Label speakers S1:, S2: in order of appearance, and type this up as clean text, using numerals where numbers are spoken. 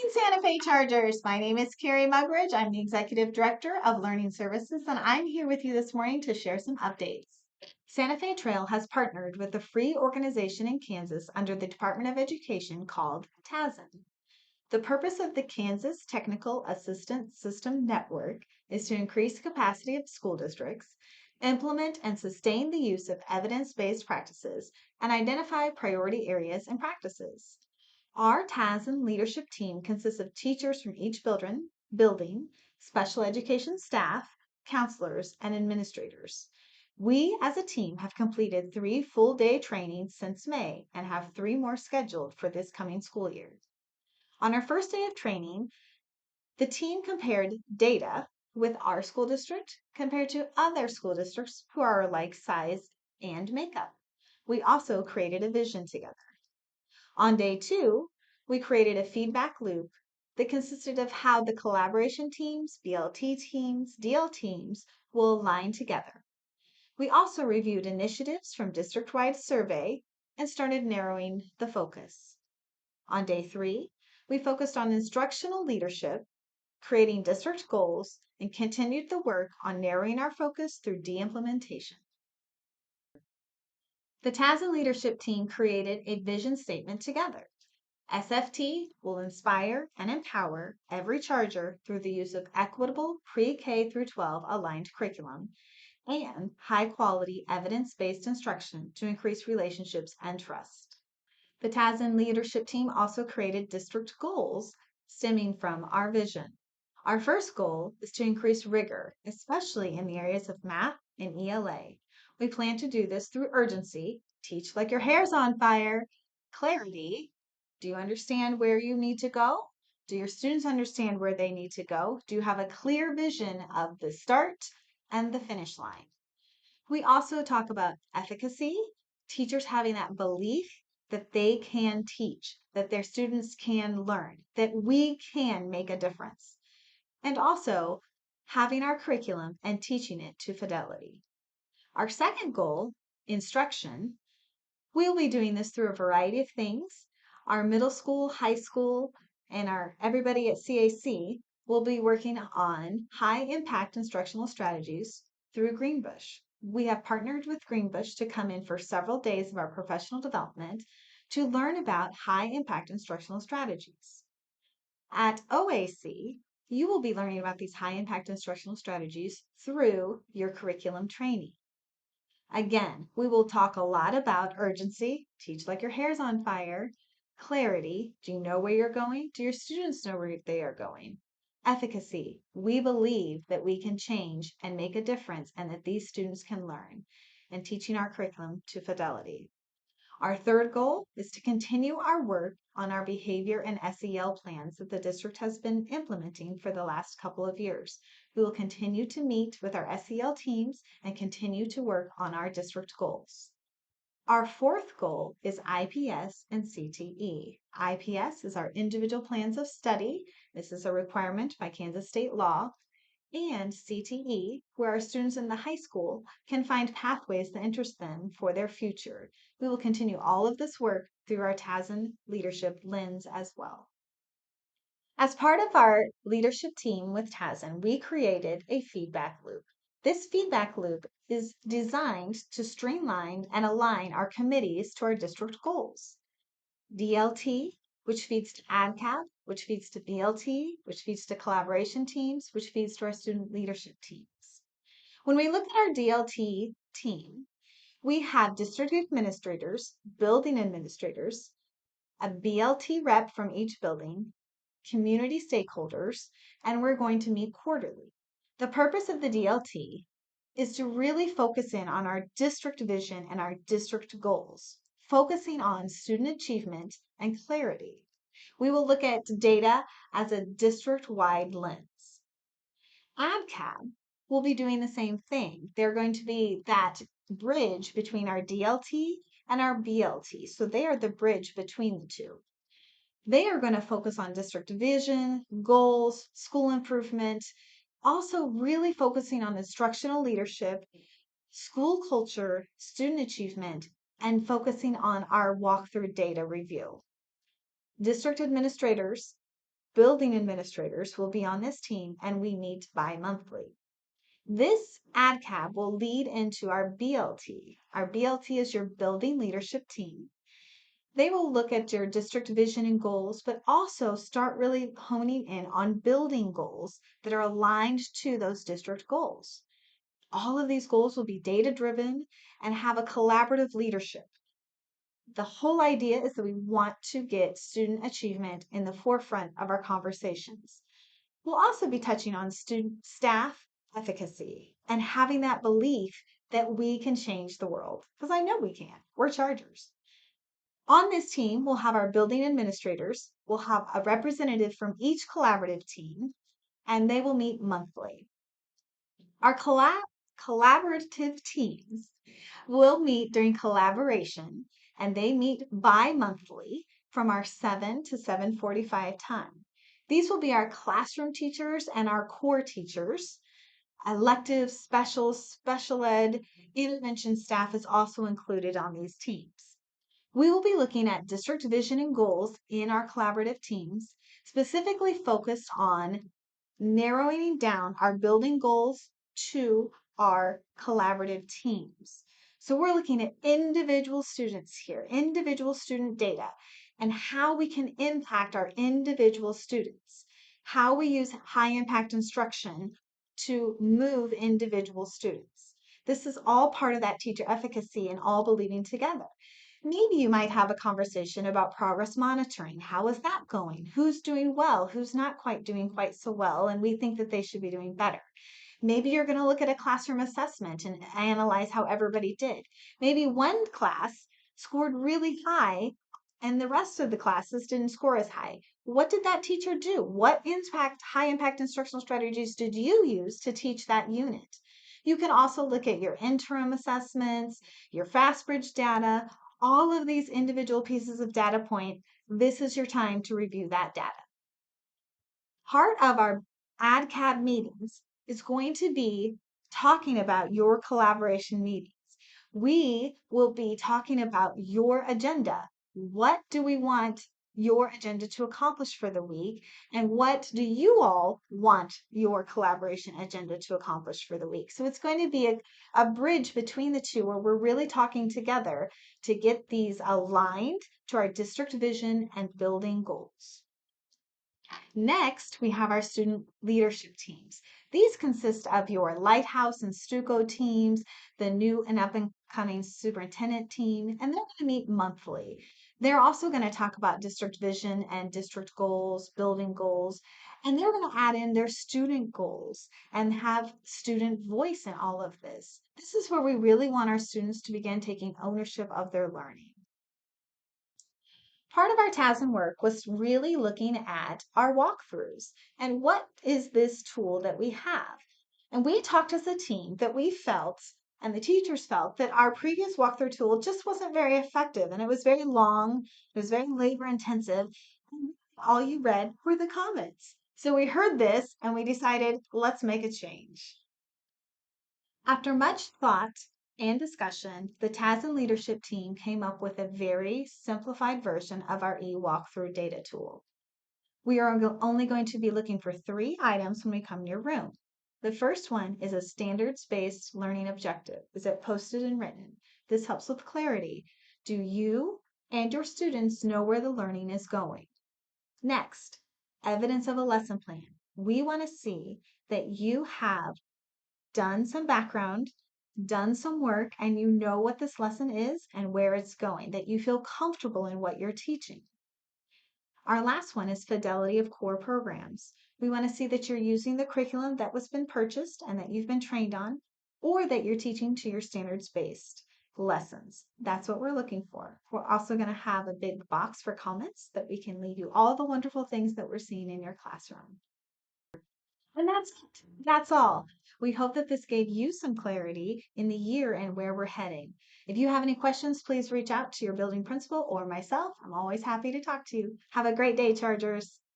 S1: morning, Santa Fe Chargers. My name is Carrie Mugridge. I'm the Executive Director of Learning Services, and I'm here with you this morning to share some updates. Santa Fe Trail has partnered with a free organization in Kansas under the Department of Education called TASN. The purpose of the Kansas Technical Assistance System Network is to increase capacity of school districts, implement and sustain the use of evidence-based practices, and identify priority areas and practices. Our TASN leadership team consists of teachers from each building, special education staff, counselors, and administrators. We as a team have completed 3 full-day trainings since May and have 3 more scheduled for this coming school year. On our first day of training, the team compared data with our school district compared to other school districts who are alike size and makeup. We also created a vision together. On day 2, we created a feedback loop that consisted of how the collaboration teams, BLT teams, DL teams will align together. We also reviewed initiatives from district-wide survey and started narrowing the focus. On day 3, we focused on instructional leadership, creating district goals, and continued the work on narrowing our focus through de-implementation. The TASN leadership team created a vision statement together. SFT will inspire and empower every charger through the use of equitable pre-K through 12 aligned curriculum and high-quality evidence-based instruction to increase relationships and trust. The TASN leadership team also created district goals stemming from our vision. Our first goal is to increase rigor, especially in the areas of math and ELA. We plan to do this through urgency, teach like your hair's on fire, clarity. Do you understand where you need to go? Do your students understand where they need to go? Do you have a clear vision of the start and the finish line? We also talk about efficacy, teachers having that belief that they can teach, that their students can learn, that we can make a difference, and also having our curriculum and teaching it to fidelity. Our second goal, instruction, we'll be doing this through a variety of things. Our middle school, high school, and our everybody at CAC will be working on high impact instructional strategies through Greenbush. We have partnered with Greenbush to come in for several days of our professional development to learn about high impact instructional strategies. At OAC, you will be learning about these high impact instructional strategies through your curriculum training. Again, we will talk a lot about urgency, teach like your hair's on fire, clarity, do you know where you're going? Do your students know where they are going? Efficacy, we believe that we can change and make a difference and that these students can learn, and teaching our curriculum to fidelity. Our third goal is to continue our work on our behavior and SEL plans that the district has been implementing for the last couple of years. We will continue to meet with our SEL teams and continue to work on our district goals. Our fourth goal is IPS and CTE. IPS is our individual plans of study. This is a requirement by Kansas state law. And CTE, where our students in the high school can find pathways that interest them for their future. We will continue all of this work through our TASN leadership lens as well. As part of our leadership team with TASN, we created a feedback loop. This feedback loop is designed to streamline and align our committees to our district goals. DLT, which feeds to ADCAP, which feeds to BLT, which feeds to collaboration teams, which feeds to our student leadership teams. When we look at our DLT team, we have district administrators, building administrators, a BLT rep from each building, community stakeholders, and we're going to meet quarterly. The purpose of the DLT is to really focus in on our district vision and our district goals, focusing on student achievement and clarity. We will look at data as a district-wide lens. ADCAB will be doing the same thing. They're going to be that bridge between our DLT and our BLT. So they are the bridge between the two. They are going to focus on district vision, goals, school improvement, also really focusing on instructional leadership, school culture, student achievement, and focusing on our walkthrough data review. District administrators building administrators will be on this team, and we meet bi-monthly. This ADCAB will lead into our BLT. Our BLT is your building leadership team. They will look at your district vision and goals, but also start really honing in on building goals that are aligned to those district goals. All of these goals will be data driven and have a collaborative leadership. The whole idea is that we want to get student achievement in the forefront of our conversations. We'll also be touching on student staff efficacy and having that belief that we can change the world, because I know we can. We're Chargers. On this team, we'll have our building administrators, we'll have a representative from each collaborative team, and they will meet monthly. Our collaborative teams will meet during collaboration, and they meet bi-monthly from our 7 to 7:45 time. These will be our classroom teachers and our core teachers. Elective, special ed, intervention staff is also included on these teams. We will be looking at district vision and goals in our collaborative teams, specifically focused on narrowing down our building goals to our collaborative teams. So we're looking at individual students here, individual student data, and how we can impact our individual students, how we use high impact instruction to move individual students. This is all part of that teacher efficacy and all believing together. Maybe you might have a conversation about progress monitoring. How is that going? Who's doing well? Who's not quite doing quite so well? And we think that they should be doing better. Maybe you're going to look at a classroom assessment and analyze how everybody did. Maybe one class scored really high and the rest of the classes didn't score as high. What did that teacher do? What high impact instructional strategies did you use to teach that unit? You can also look at your interim assessments, your FastBridge data, all of these individual pieces of data point. This is your time to review that data. Part of our ADCAB meetings is going to be talking about your collaboration meetings. We will be talking about your agenda. What do we want your agenda to accomplish for the week? And what do you all want your collaboration agenda to accomplish for the week? So it's going to be a bridge between the two where we're really talking together to get these aligned to our district vision and building goals. Next, we have our student leadership teams. These consist of your Lighthouse and Stuco teams, the new and up and coming superintendent team, and they're going to meet monthly. They're also going to talk about district vision and district goals, building goals, and they're going to add in their student goals and have student voice in all of this. This is where we really want our students to begin taking ownership of their learning. Part of our TASN work was really looking at our walkthroughs and what is this tool that we have. And we talked as a team that we felt, and the teachers felt, that our previous walkthrough tool just wasn't very effective and it was very long, it was very labor intensive, and all you read were the comments. So we heard this and we decided, let's make a change. After much thought and discussion, the TASN leadership team came up with a very simplified version of our e-walkthrough data tool. We are only going to be looking for 3 items when we come to your room. The first one is a standards-based learning objective. Is it posted and written? This helps with clarity. Do you and your students know where the learning is going? Next, evidence of a lesson plan. We want to see that you have done some background, done some work, and you know what this lesson is and where it's going, that you feel comfortable in what you're teaching. Our last one is fidelity of core programs. We want to see that you're using the curriculum that was been purchased and that you've been trained on, or that you're teaching to your standards-based lessons. That's what we're looking for. We're also going to have a big box for comments that we can leave you all the wonderful things that we're seeing in your classroom. And that's all. We hope that this gave you some clarity in the year and where we're heading. If you have any questions, please reach out to your building principal or myself. I'm always happy to talk to you. Have a great day, Chargers.